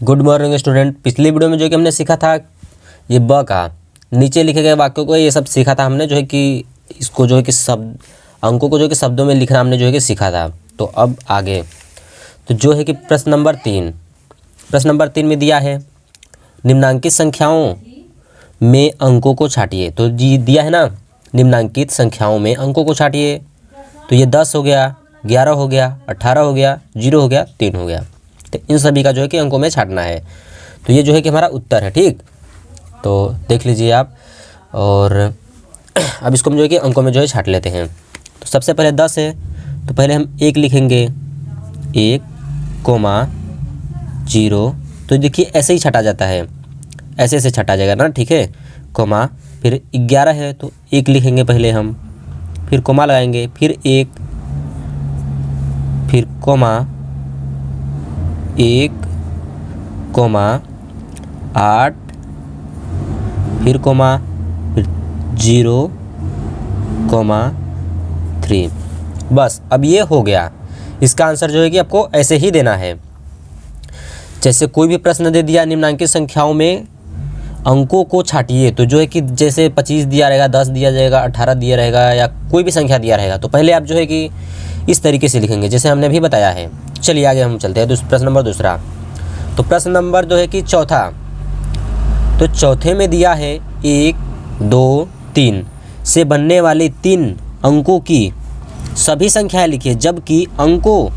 Good morning student. पिछली video में जो कि हमने सीखा था ये ब का नीचे लिखे गए वाक्यों को ये सब सीखा था हमने, जो है कि इसको जो है कि शब्द अंकों को जो कि शब्दों में लिखना हमने जो है कि सीखा था। तो अब आगे तो जो है कि प्रश्न नंबर 3 में दिया है निम्नांकित संख्याओं में अंकों को छांटिए। तो जी दिया है ना, निम्नांकित संख्याओं में अंकों को छांटिए। तो ये 10 हो गया, 11 हो गया, 18 हो गया, 0 हो गया, 3 हो गया। तो इन सभी का जो है कि अंकों में छांटना है। तो ये जो है कि हमारा उत्तर है। ठीक, तो देख लीजिए आप। और अब इसको हम जो है कि अंकों में जो है छांट लेते हैं। तो सबसे पहले 10 है, तो पहले हम 1 लिखेंगे, 1, 0। तो देखिए ऐसे ही छटा जाता है, ऐसे ऐसे छटा जाएगा ना। ठीक है, कोमा। फिर 11 है तो 1 लिखेंगे पहले हम, फिर कोमा लगाएंगे, फिर 1, फिर कोमा 1, 8, फिर कोमा, फिर 0, 3। बस अब ये हो गया। इसका आंसर जो है कि आपको ऐसे ही देना है। जैसे कोई भी प्रश्न दे दिया निम्नांकित संख्याओं में अंकों को छांटिए, तो जो है कि जैसे 25 दिया रहेगा, 10 दिया जाएगा, 18 दिया रहेगा या कोई भी संख्या दिया रहेगा, तो पहले आप जो है कि इस तरीके से लिखेंगे जैसे हमने भी बताया है। चलिए आगे हम चलते हैं। प्रश्न नंबर 2। तो प्रश्न नंबर जो है कि चौथा, तो चौथे में दिया है 1, 2, 3 से बनने वाले 3 अंकों की सभी संख्याएं लिखिए, जबकि अंकों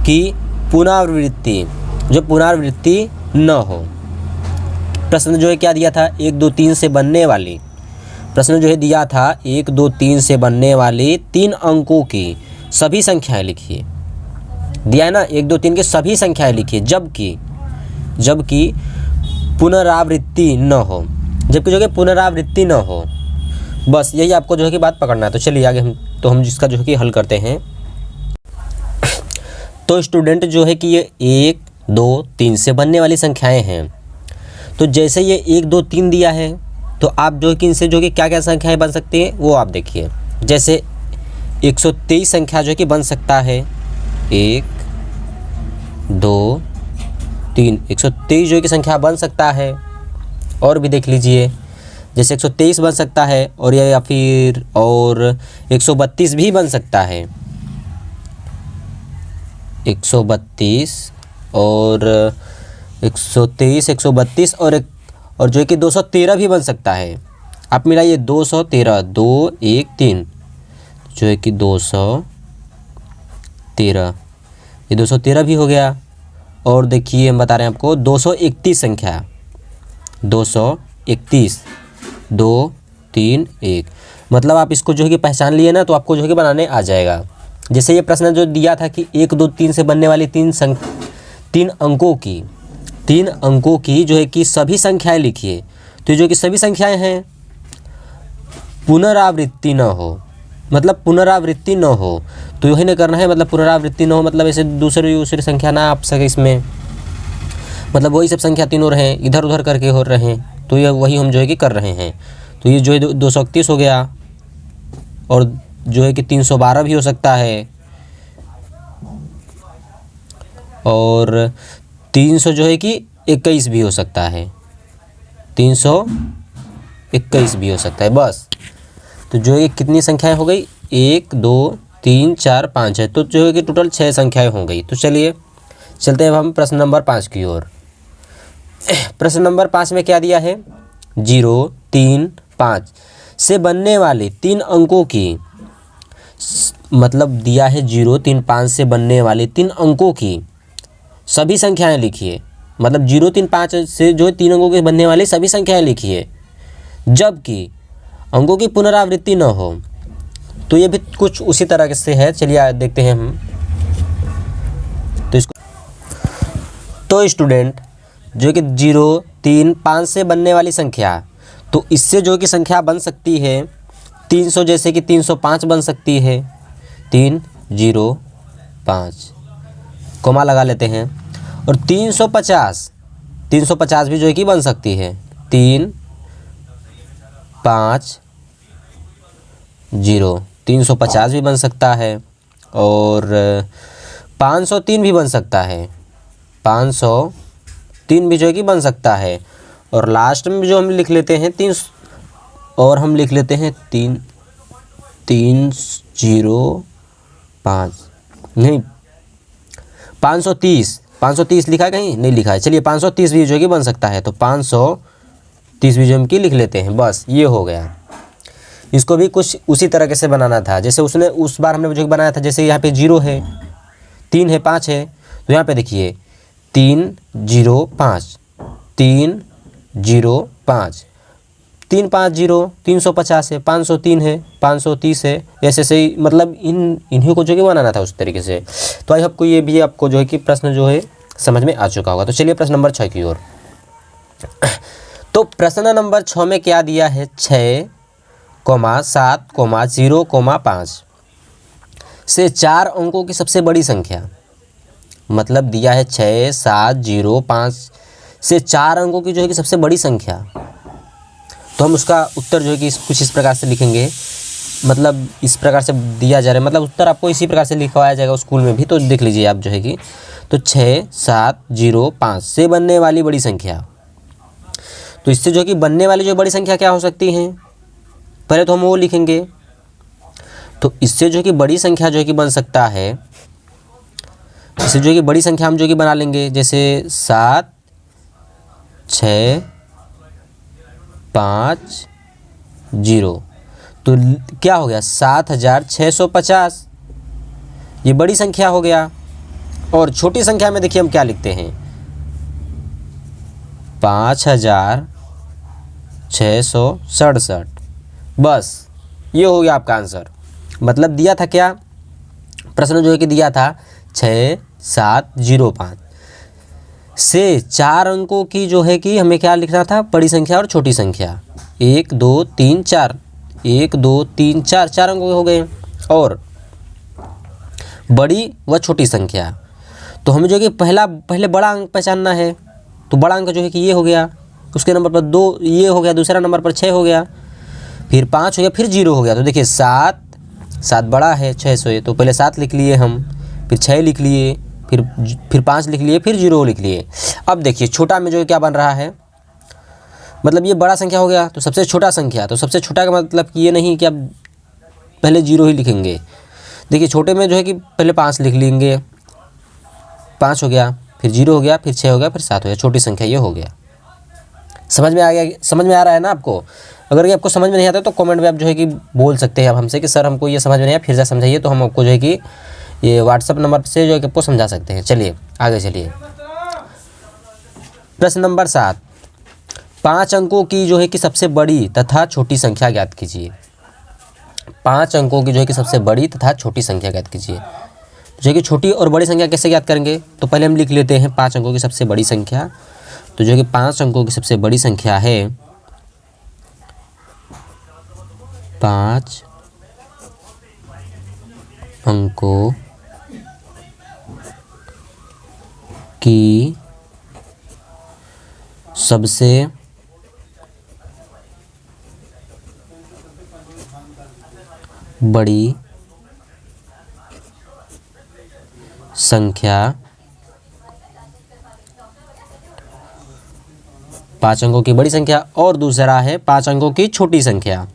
की पुनरावृत्ति जो पुनरावृत्ति न हो। प्रश्न जो है क्या दिया था, 1, 2, 3 से बनने वाली, प्रश्न जो है दिया था 1, 2, 3 से बनने वाले 3 अंकों की सभी संख्याएं लिखिए। दिया है ना, 1, 2, 3 के सभी संख्याएं लिखिए, जबकि पुनरावृत्ति न हो, जबकि जो है पुनरावृत्ति न हो। बस यही आपको जो है कि बात पकड़ना है। तो चलिए आगे हम जिसका जो है कि हल करते हैं। तो स्टूडेंट जो है कि ये 1, 2, 3 से बनने वाली संख्याएं हैं। तो जैसे ये 1, 2, 3 दिया है, तो आप जो है कि इनसे जो कि क्या क्या संख्याएं बन सकती हैं वो आप देखिए। जैसे 123 संख्या जो है कि बन सकता है, 1, 2, 3, 123 जो है कि संख्या बन सकता है। और भी देख लीजिए, जैसे 123 बन सकता है, और या फिर और 132 भी बन सकता है, 132 और 123, 132 और जो है कि 213 भी बन सकता है। आप मिलाइए 213, 2, 1, 3 जो है कि 213, ये 213 भी हो गया। और देखिए हम बता रहे हैं आपको 231 संख्या, 231, 2, 3, 1। मतलब आप इसको जो है कि पहचान लिए ना, तो आपको जो है कि बनाने आ जाएगा। जैसे ये प्रश्न जो दिया था कि 1, 2, 3 से बनने वाली 3 अंकों की जो है कि सभी संख्याएं लिखिए। तो जो कि सभी संख्याएं हैं पुनरावृत्ति न हो, मतलब पुनरावृत्ति न हो, तो यही ना करना है। मतलब पुनरावृत्ति न हो मतलब ऐसे दूसरी संख्या ना आप सके इसमें, मतलब वही सब संख्या तीनों रहे, इधर उधर करके हो रहे हैं। तो ये वही हम जो है कि कर रहे हैं। तो ये जो है 231 हो गया, और जो है कि 312 भी हो सकता है, और 300 जो है कि 21 भी हो सकता है, 321 भी हो सकता है। बस तो जो है कितनी संख्याएं हो गई, 1, 2, 3, 4, 5 है। तो जो है कि टोटल 6 संख्याएं हो गई। तो चलिए चलते हैं हम प्रश्न नंबर 5 की ओर। प्रश्न नंबर 5 में क्या दिया है, 0, 3, 5 से बनने वाले 3 अंकों की, मतलब दिया है 0, 3, 5 से बनने वाले 3 अंकों की सभी संख्याएं लिखिए। मतलब 0, 3, 5 से जो 3 अंकों के बनने वाली सभी संख्याएं लिखिए, जबकि अंकों की पुनरावृत्ति न हो। तो ये भी कुछ उसी तरह से है। चलिए देखते हैं हम। तो इसको तो स्टूडेंट जो कि 0, 3, 5 से बनने वाली संख्या, तो इससे जो कि संख्या बन सकती है 300, जैसे कि 305 बन सकती है, 305 कोमा लगा लेते हैं। और 350 भी जो है कि बन सकती है, 3, 5, 0, 350 भी बन सकता है। और 503 भी बन सकता है, 503 3 भी जो है कि बन सकता है। और लास्ट में जो हम लिख लेते हैं 3, और हम लिख लेते हैं 305 नहीं 530 लिखा है कहीं? नहीं लिखा है। चलिए 530 भी जो है कि बन सकता है, तो 530 भी जो हम की लिख लेते हैं। बस ये हो गया। इसको भी कुछ उसी तरीके से बनाना था जैसे उसने उस बार हमने जो बनाया था। जैसे यहाँ पे 0 है, 3 है, 5 है, तो यहाँ पे देखिए 305 305 350 350 है, 503 है, 530 है, ऐसे से ही मतलब इन्हीं को जो कि बनाना था उस तरीके से। तो आई होप को ये भी आपको जो है कि प्रश्न जो है समझ में आ चुका होगा। तो चलिए प्रश्न नंबर 6 की ओर। तो प्रश्न नंबर 6 में क्या दिया है? 6, 7, 0, 5 से 4 अंकों की सबसे बड़ी संख्या, मतलब दिया है 6, 7, 0, 5 से 4 अंकों की जो है कि सबसे बड़ी संख्या। तो हम उसका उत्तर जो है कि कुछ इस प्रकार से लिखेंगे, मतलब इस प्रकार से दिया जा रहा है, मतलब उत्तर आपको इसी प्रकार से लिखवाया जाएगा स्कूल में भी। तो देख लीजिए आप जो है कि, तो 6, 7, 0, 5 से बनने वाली बड़ी संख्या। तो इससे जो है कि बनने वाली जो बड़ी संख्या क्या हो सकती है, पहले तो हम वो लिखेंगे। तो इससे जो है कि बड़ी संख्या जो है कि बन सकता है, इससे जो है कि बड़ी संख्या हम जो है कि बना लेंगे, जैसे 7, 6, 5, 0। तो क्या हो गया? 7650, ये बड़ी संख्या हो गया। और छोटी संख्या में देखिए हम क्या लिखते हैं, 5667। बस ये हो गया आपका आंसर। मतलब दिया था क्या, प्रश्न जो है कि दिया था 6705 से 4 अंकों की जो है कि हमें क्या लिखना था, बड़ी संख्या और छोटी संख्या। 1 2 3 4, 1 2 3 4, 4 अंकों के हो गए, और बड़ी व छोटी संख्या। तो हमें जो है कि पहले बड़ा अंक पहचानना है। तो बड़ा अंक जो है कि ये हो गया, उसके नंबर पर 2 ये हो गया, दूसरा नंबर पर 6 हो गया, फिर 5 हो गया, फिर 0 हो गया। तो देखिए 7 बड़ा है 6 से, तो पहले 7 लिख लिए हम, फिर 6 लिख लिए, फिर 5 लिख लिए, फिर 0 लिख लिए। अब देखिए छोटा में जो है क्या बन रहा है, मतलब ये बड़ा संख्या हो गया तो सबसे छोटा संख्या। तो सबसे छोटा का मतलब ये नहीं कि आप पहले 0 ही लिखेंगे। देखिए छोटे में जो है कि पहले 5 लिख लेंगे, 5 हो गया, फिर 0 हो गया, फिर 6 हो गया, फिर 7 हो गया, छोटी संख्या ये हो गया। समझ में आ गया? समझ में आ रहा है ना आपको? अगर ये आपको समझ में नहीं आता तो कमेंट में आप जो है कि बोल सकते हैं आप हमसे कि सर हमको ये समझ में नहीं आया, फिर से समझाइए। तो हम आपको जो है कि ये व्हाट्सअप नंबर से जो है कि आपको समझा सकते हैं। चलिए आगे चलिए। प्रश्न नंबर 7, 5 अंकों की जो है कि सबसे बड़ी तथा छोटी संख्या ज्ञात कीजिए। 5 अंकों की जो है कि सबसे बड़ी तथा छोटी संख्या ज्ञात कीजिए। जो है कि छोटी और बड़ी संख्या कैसे ज्ञात करेंगे, तो पहले हम लिख लेते हैं 5 अंकों की सबसे बड़ी संख्या। तो जो है कि 5 अंकों की सबसे बड़ी संख्या है 5 अंकों की सबसे बड़ी संख्या 5 अंकों की बड़ी संख्या, और दूसरा है 5 अंकों की छोटी संख्या।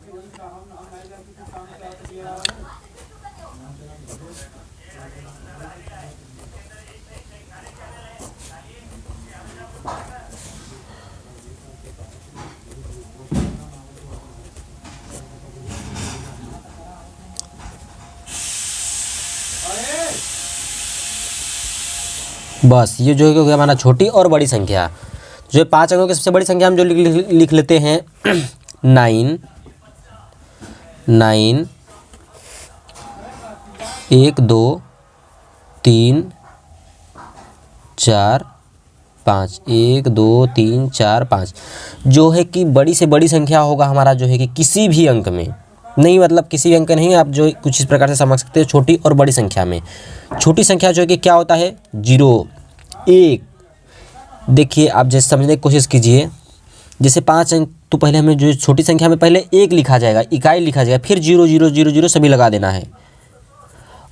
बस ये जो है हो गया हमारा छोटी और बड़ी संख्या। जो 5 अंकों की सबसे बड़ी संख्या हम जो लिख लेते हैं 9 9 1 2 3 4 5, 1 2 3 4 5 जो है कि बड़ी से बड़ी संख्या होगा हमारा जो है कि किसी भी अंक में नहीं, मतलब किसी भी अंक नहीं, आप जो कुछ इस प्रकार से समझ सकते हो। छोटी और बड़ी संख्या में छोटी संख्या जो है कि क्या होता है 0 1। देखिए आप जैसे समझने की कोशिश कीजिए, जैसे 5 अंक, तो पहले हमें जो छोटी संख्या में पहले 1 लिखा जाएगा, इकाई लिखा जाएगा, फिर 0 0 0 0 सभी लगा देना है।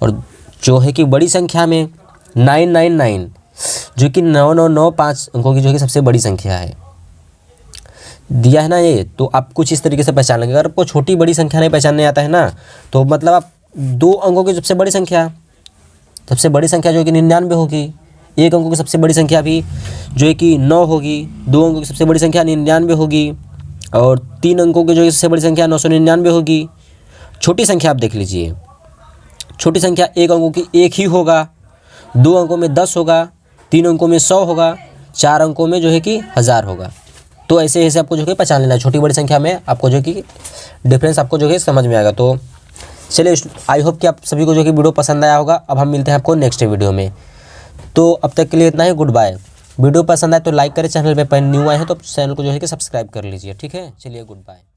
और जो है कि बड़ी संख्या में 9 9 9 जो कि 9995 अंकों की जो है कि सबसे बड़ी संख्या है। दिया है ना ये, तो आप कुछ इस तरीके से पहचान लेंगे। अगर आपको छोटी बड़ी संख्या नहीं पहचानने आता है ना, तो मतलब आप 2 अंकों की सबसे बड़ी संख्या जो है कि 99 होगी। 1 अंकों की सबसे बड़ी संख्या भी जो है कि 9 होगी। 2 अंकों की सबसे बड़ी संख्या 99 होगी। और 3 अंकों की जो है सबसे बड़ी संख्या 999 होगी। छोटी संख्या आप देख लीजिए, छोटी संख्या 1 अंकों की 1 ही होगा, 2 अंकों में 10 होगा, 3 अंकों में 100 होगा, 4 अंकों में जो है कि 1000 होगा। तो ऐसे ऐसे आपको जो है पहचान लेना है। छोटी बड़ी संख्या में आपको जो कि डिफरेंस आपको जो है समझ में आएगा। तो चलिए, आई होप कि आप सभी को जो कि वीडियो पसंद आया होगा। अब हम मिलते हैं आपको नेक्स्ट वीडियो में। तो अब तक के लिए इतना ही, गुड बाय। वीडियो पसंद आए तो लाइक करें, चैनल पे न्यू आए हैं तो चैनल को जो है कि सब्सक्राइब कर लीजिए। ठीक है, चलिए गुड बाय।